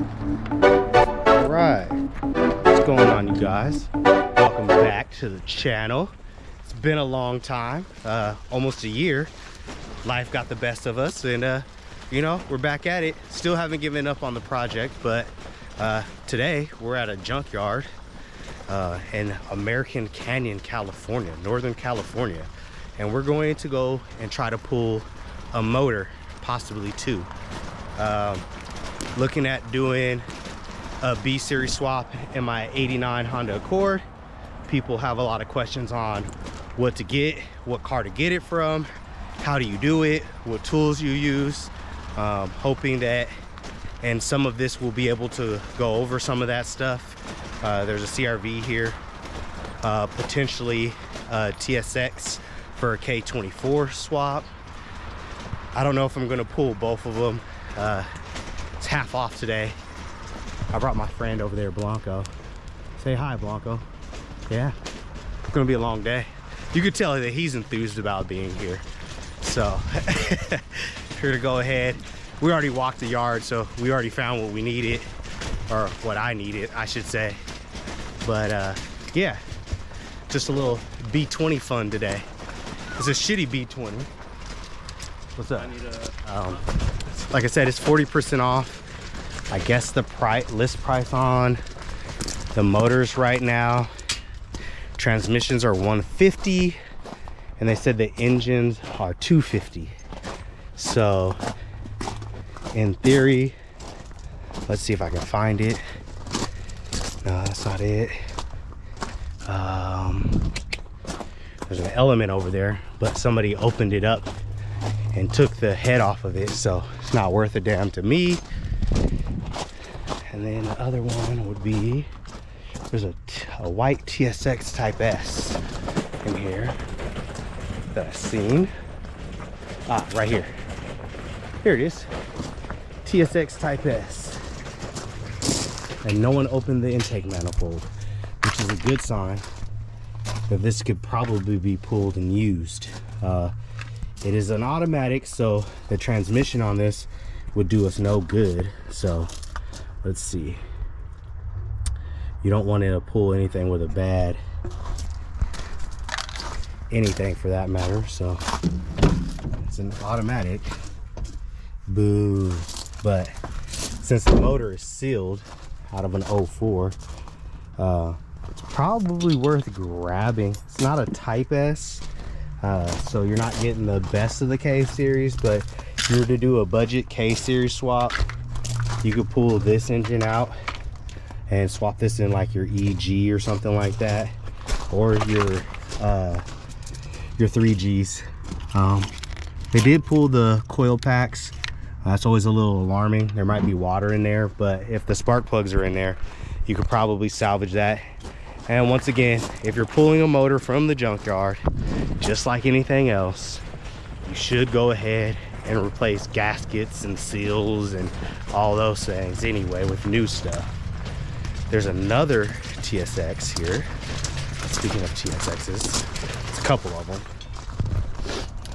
Alright, what's going on, you guys? Welcome back to the channel. It's been a long time, almost a year. Life got the best of us, and you know, we're back at it. Still haven't given up on the project, but today we're at a junkyard in American Canyon, California, Northern California, and we're going to go and try to pull a motor, possibly two. Looking at doing a B series swap in my '89 Honda Accord. People have a lot of questions on what to get, what car to get it from, how do you do it, what tools you use. Hoping that, and some of this will be able to go over some of that stuff. There's a CRV here, potentially TSX for a K24 swap. I don't know if I'm gonna pull both of them. It's half off today. I brought my friend over there, Blanco. Say hi, Blanco. Yeah, it's gonna be a long day. You could tell that he's enthused about being here. So, here to go ahead. We already walked the yard, so we already found what we needed, or what I needed, I should say. But yeah, just a little B20 fun today. It's a shitty B20. What's up? Like I said, it's 40% off. I guess the list price on the motors right now, transmissions are $150, and they said the engines are $250. So in theory, let's see if I can find it. No, that's not it. There's an element over there, but somebody opened it up and took the head off of it, so it's not worth a damn to me. And then the other one would be, there's a white TSX Type S in here that I've seen. Ah, right here. Here it is. TSX Type S. And no one opened the intake manifold, which is a good sign that this could probably be pulled and used. It is an automatic, so the transmission on this would do us no good. So let's see. You don't want to pull anything with a bad, anything for that matter. So it's an automatic. Boo. But since the motor is sealed out of an 04, it's probably worth grabbing. It's not a Type S, so you're not getting the best of the K series, but if you were to do a budget K series swap, you could pull this engine out and swap this in like your EG or something like that, or your 3Gs. They did pull the coil packs. That's always a little alarming. There might be water in there, but if the spark plugs are in there, you could probably salvage that. And once again, if you're pulling a motor from the junkyard, just like anything else, you should go ahead and replace gaskets and seals and all those things anyway with new stuff. There's another TSX here. Speaking of TSXs, it's a couple of them.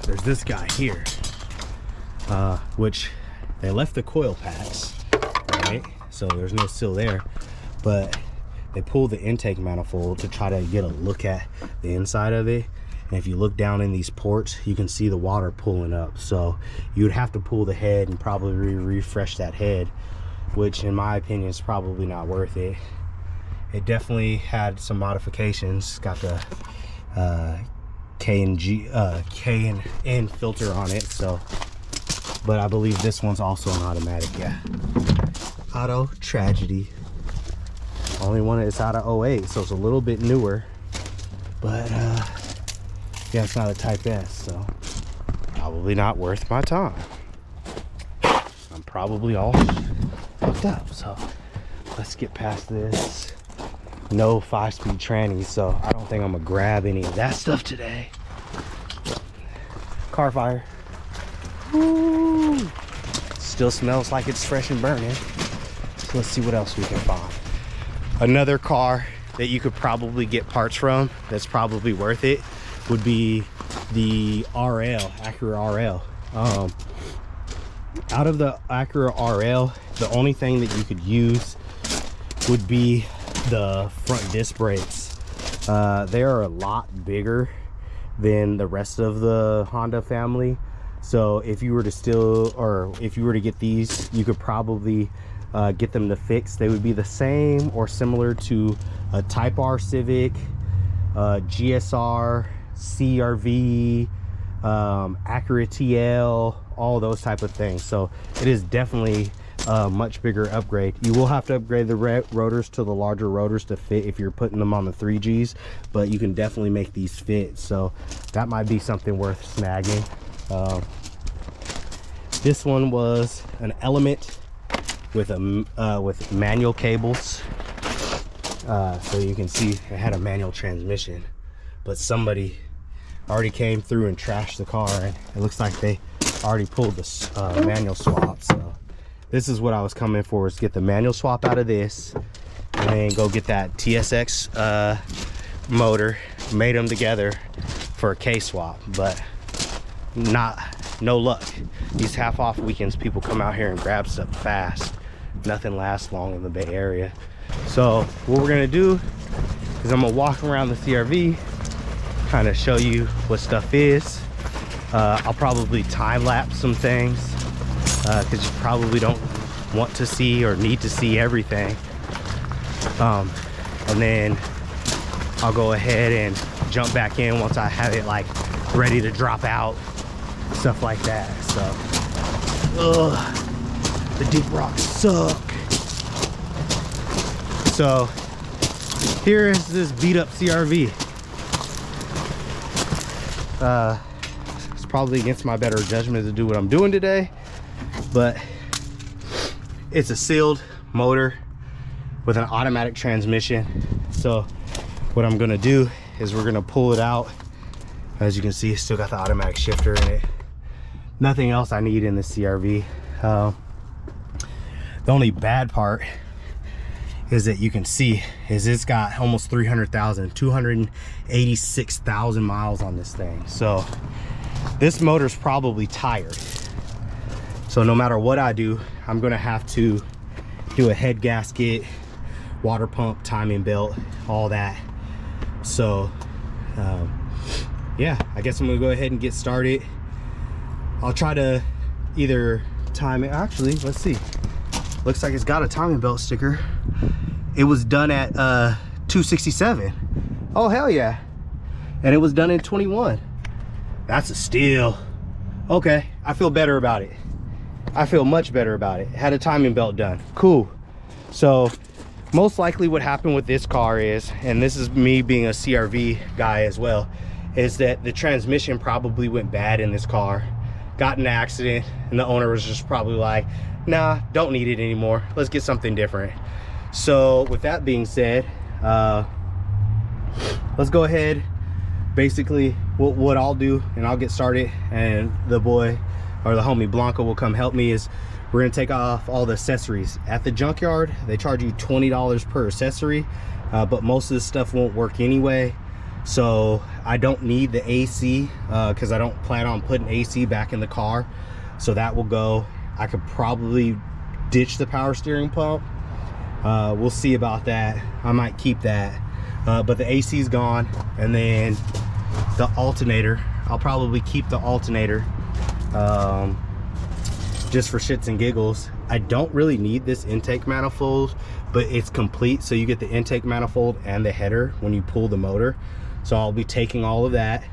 There's this guy here, which they left the coil packs, right? So there's no seal there, but they pulled the intake manifold to try to get a look at the inside of it. And if you look down in these ports, you can see the water pulling up. So you would have to pull the head and probably refresh that head, which in my opinion is probably not worth it. It definitely had some modifications. Got the K and N filter on it. So, but I believe this one's also an automatic. Yeah, Auto Tragedy. Only one is out of 08, so it's a little bit newer. But yeah, it's not a Type S, so probably not worth my time. I'm probably all fucked up, so let's get past this. No 5-speed trannies, so I don't think I'm gonna grab any of that stuff today. Car fire. Woo. Still smells like it's fresh and burning. So let's see what else we can find. Another car that you could probably get parts from that's probably worth it would be the RL, Acura RL. Out of the Acura RL, The only thing that you could use would be the front disc brakes. They are a lot bigger than the rest of the Honda family. So if you were to get these, you could probably get them to fix. They would be the same or similar to a Type R Civic, GSR, CRV, Acura TL, all those type of things. So it is definitely a much bigger upgrade. You will have to upgrade the rotors to the larger rotors to fit if you're putting them on the 3Gs, but you can definitely make these fit. So that might be something worth snagging. This one was an Element with manual cables. So you can see it had a manual transmission, but somebody already came through and trashed the car, and it looks like they already pulled the manual swap. So this is what I was coming for, is get the manual swap out of this and then go get that TSX motor, made them together for a K-swap, but no luck. These half off weekends, people come out here and grab stuff fast. Nothing lasts long in the Bay Area. So what we're gonna do is I'm gonna walk around the CRV, kind of show you what stuff is. I'll probably time lapse some things because you probably don't want to see or need to see everything. And then I'll go ahead and jump back in once I have it like ready to drop out, stuff like that. So the deep rocks suck. So here is this beat up CRV. It's probably against my better judgment to do what I'm doing today, but it's a sealed motor with an automatic transmission. So what I'm gonna do is we're gonna pull it out. As you can see, it's still got the automatic shifter in it. Nothing else I need in the CRV. The only bad part is that you can see is it's got almost 286,000 miles on this thing. So this motor's probably tired. So no matter what I do, I'm gonna have to do a head gasket, water pump, timing belt, all that. So yeah, I guess I'm gonna go ahead and get started. I'll try to either time it. Actually, let's see. Looks like it's got a timing belt sticker. It was done at 267. Oh hell yeah. And it was done in 21. That's a steal. Okay, I feel better about it. I feel much better about it. Had a timing belt done. Cool. So most likely what happened with this car is, and this is me being a CRV guy as well, is that the transmission probably went bad in this car, got in an accident, and the owner was just probably like, nah, don't need it anymore, let's get something different. So with that being said, let's go ahead. Basically what I'll do, and I'll get started, and the boy or the homie Blanco will come help me, is we're gonna take off all the accessories. At the junkyard, they charge you $20 per accessory, but most of this stuff won't work anyway. So I don't need the AC because I don't plan on putting AC back in the car. So that will go. I could probably ditch the power steering pump. We'll see about that. I might keep that. But the AC is gone. And then the alternator, I'll probably keep the alternator just for shits and giggles. I don't really need this intake manifold, but it's complete. So you get the intake manifold and the header when you pull the motor. So I'll be taking all of that.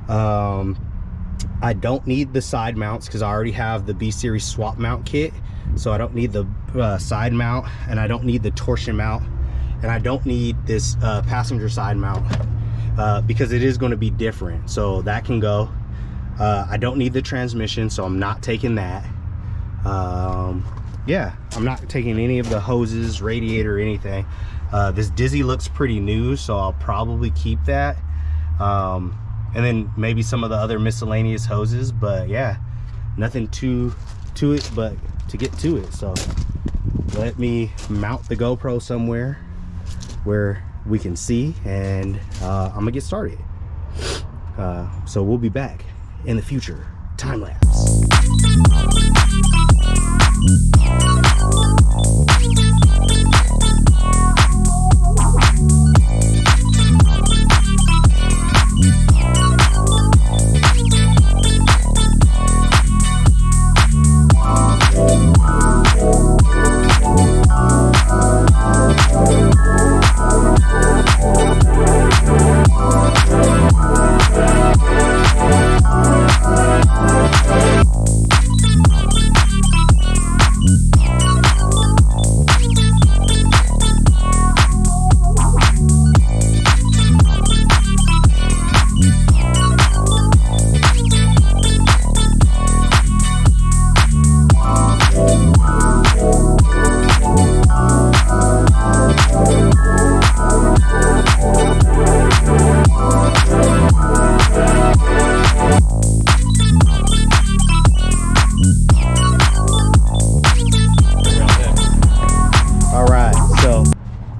I don't need the side mounts because I already have the B series swap mount kit. So I don't need the side mount, and I don't need the torsion mount, and I don't need this passenger side mount because it is going to be different. So that can go. I don't need the transmission, so I'm not taking that. Yeah, I'm not taking any of the hoses, radiator, anything. This Dizzy looks pretty new, so I'll probably keep that. And then maybe some of the other miscellaneous hoses, but yeah, nothing to it but to get to it. So let me mount the GoPro somewhere where we can see, and I'm gonna get started. So we'll be back in the future, time lapse.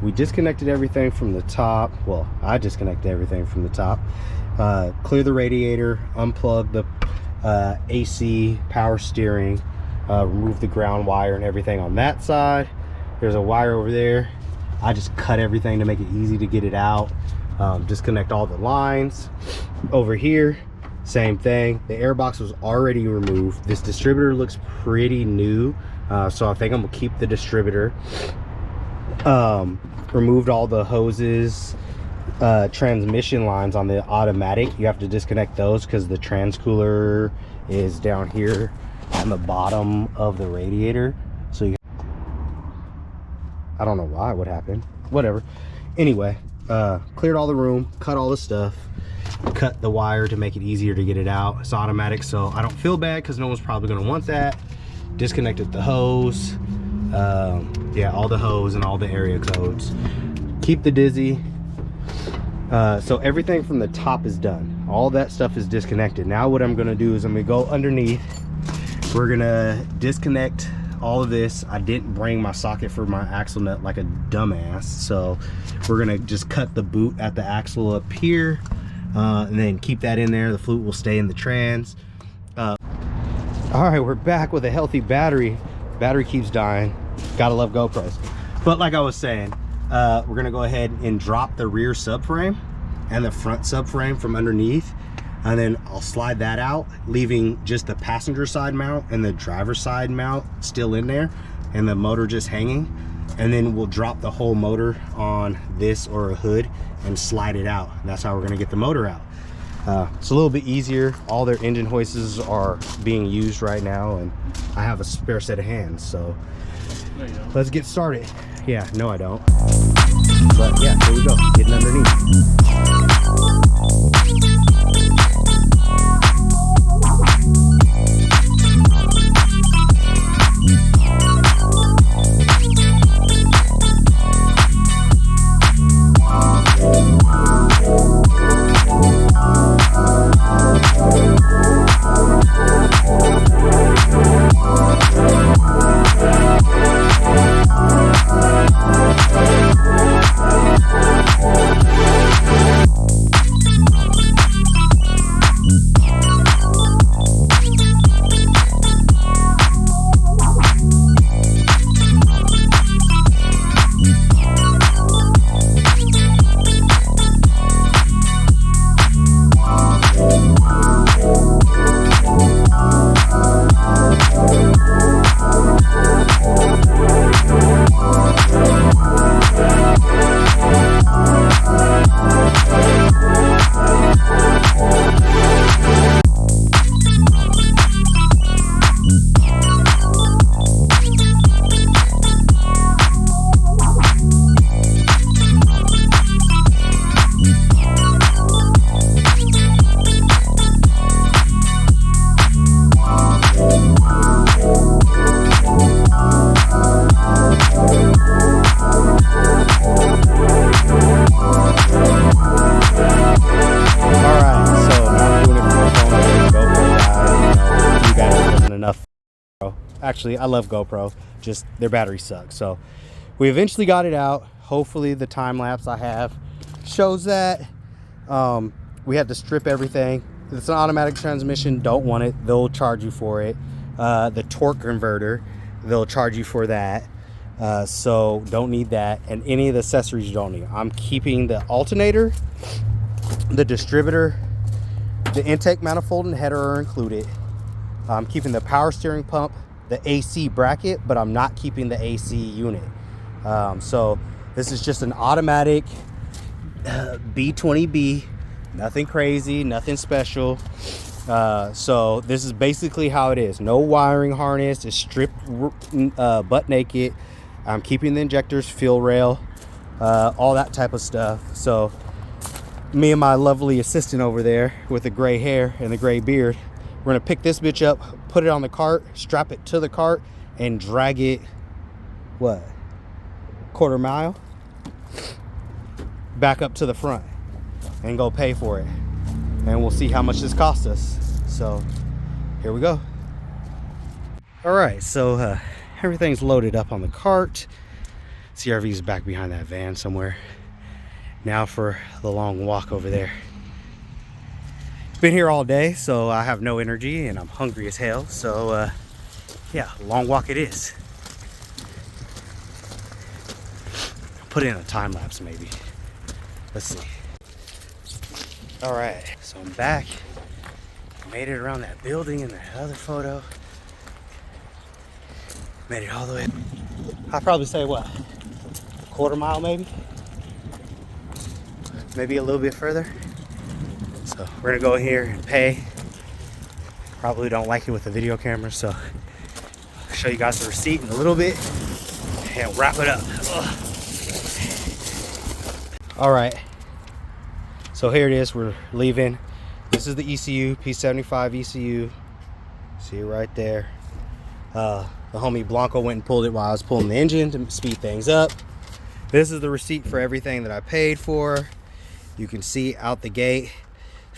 we disconnected everything from the top. Well, I disconnected everything from the top. Clear the radiator, unplug the AC, power steering, remove the ground wire and everything on that side. There's a wire over there. I just cut everything to make it easy to get it out. Disconnect all the lines. Over here, same thing. The air box was already removed. This distributor looks pretty new, so I think I'm gonna keep the distributor. Removed all the hoses, transmission lines on the automatic. You have to disconnect those because the transcooler is down here on the bottom of the radiator. So I don't know why, what happened, whatever. Anyway, cleared all the room, cut all the stuff, cut the wire to make it easier to get it out. It's automatic, so I don't feel bad because no one's probably going to want that. Disconnected the hose, yeah, all the hose and all the area codes. Keep the dizzy. So everything from the top is done. All that stuff is disconnected. Now what I'm going to do is I'm going to go underneath. We're going to disconnect all of this. I didn't bring my socket for my axle nut like a dumbass, so we're gonna just cut the boot at the axle up here, and then keep that in there. The flute will stay in the trans. All right, we're back with a healthy battery. Battery keeps dying. Gotta love GoPros. But like I was saying, we're gonna go ahead and drop the rear subframe and the front subframe from underneath, and then I'll slide that out, leaving just the passenger side mount and the driver's side mount still in there, and the motor just hanging. And then we'll drop the whole motor on this or a hood and slide it out. And that's how we're gonna get the motor out. It's a little bit easier. All their engine hoists are being used right now, and I have a spare set of hands, so let's get started. Yeah, no I don't. But yeah, here we go, getting underneath. Actually, I love GoPro, just their battery sucks. So we eventually got it out. Hopefully the time lapse I have shows that. We had to strip everything. It's an automatic transmission, don't want it, they'll charge you for it. The torque converter, they'll charge you for that. So don't need that, and any of the accessories you don't need. I'm keeping the alternator, the distributor, the intake manifold and header are included. I'm keeping the power steering pump, the AC bracket, but I'm not keeping the AC unit. So this is just an automatic B20B, nothing crazy, nothing special. So this is basically how it is. No wiring harness, it's stripped butt naked. I'm keeping the injectors, fuel rail, all that type of stuff. So me and my lovely assistant over there with the gray hair and the gray beard, we're gonna pick this bitch up, put it on the cart, strap it to the cart, and drag it, what, quarter mile back up to the front and go pay for it. And we'll see how much this costs us. So here we go. All right, so everything's loaded up on the cart. CRV's back behind that van somewhere. Now for the long walk over there. Been here all day, so I have no energy and I'm hungry as hell. So yeah, long walk it is. Put in a time lapse maybe. Let's see. All right, so I'm back. Made it around that building in that other photo. Made it all the way. I'd probably say what? A quarter mile maybe? Maybe a little bit further. So we're gonna go in here and pay. Probably don't like it with the video camera, so I'll show you guys the receipt in a little bit and wrap it up. Ugh. All right, so here it is, we're leaving. This is the ECU, P75 ECU. See it right there. The homie Blanco went and pulled it while I was pulling the engine to speed things up. This is the receipt for everything that I paid for. You can see out the gate,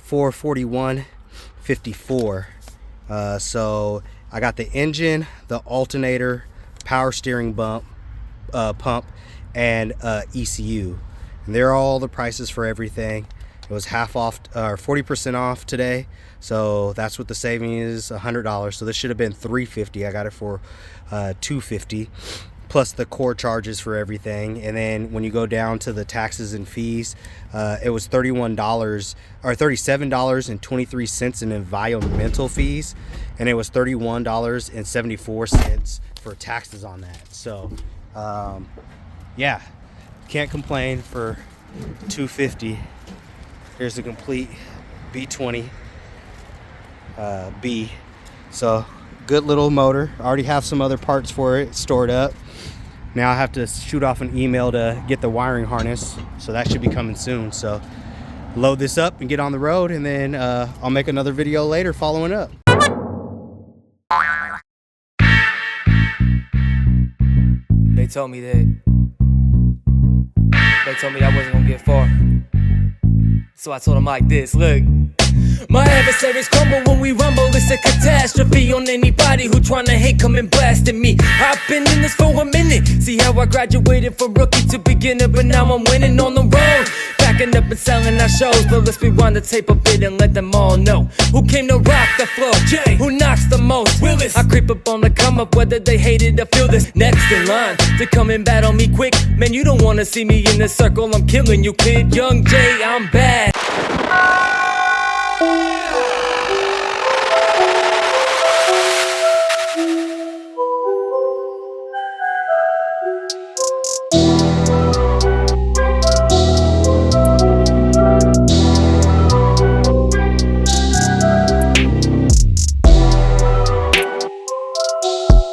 $441.54. So I got the engine, the alternator, power steering pump, and ECU. And they're all the prices for everything. It was half off, or 40% off today. So that's what the saving is, $100. So this should have been $350. I got it for $250, plus the core charges for everything. And then when you go down to the taxes and fees, it was $31 or $37.23 in environmental fees, and it was $31.74 for taxes on that. So yeah, can't complain for $250. Here's the complete B20B. So good little motor. I already have some other parts for it stored up. Now I have to shoot off an email to get the wiring harness, so that should be coming soon. So load this up and get on the road, and then I'll make another video later following up. They told me I wasn't gonna get far. So I told him like this, look. My adversaries crumble when we rumble, it's a catastrophe on anybody who tryna hate, come and blasting me. I've been in this for a minute, see how I graduated from rookie to beginner, but now I'm winning on the road. Backing up and selling our shows, but let's rewind the tape a bit and let them all know who came to rock the floor, Jay, who knocks the most, Willis. I creep up on the come up, whether they hate it or feel this. Next in line to come and battle me quick, man, you don't wanna see me in the circle, I'm killing you, kid. Young Jay, I'm bad.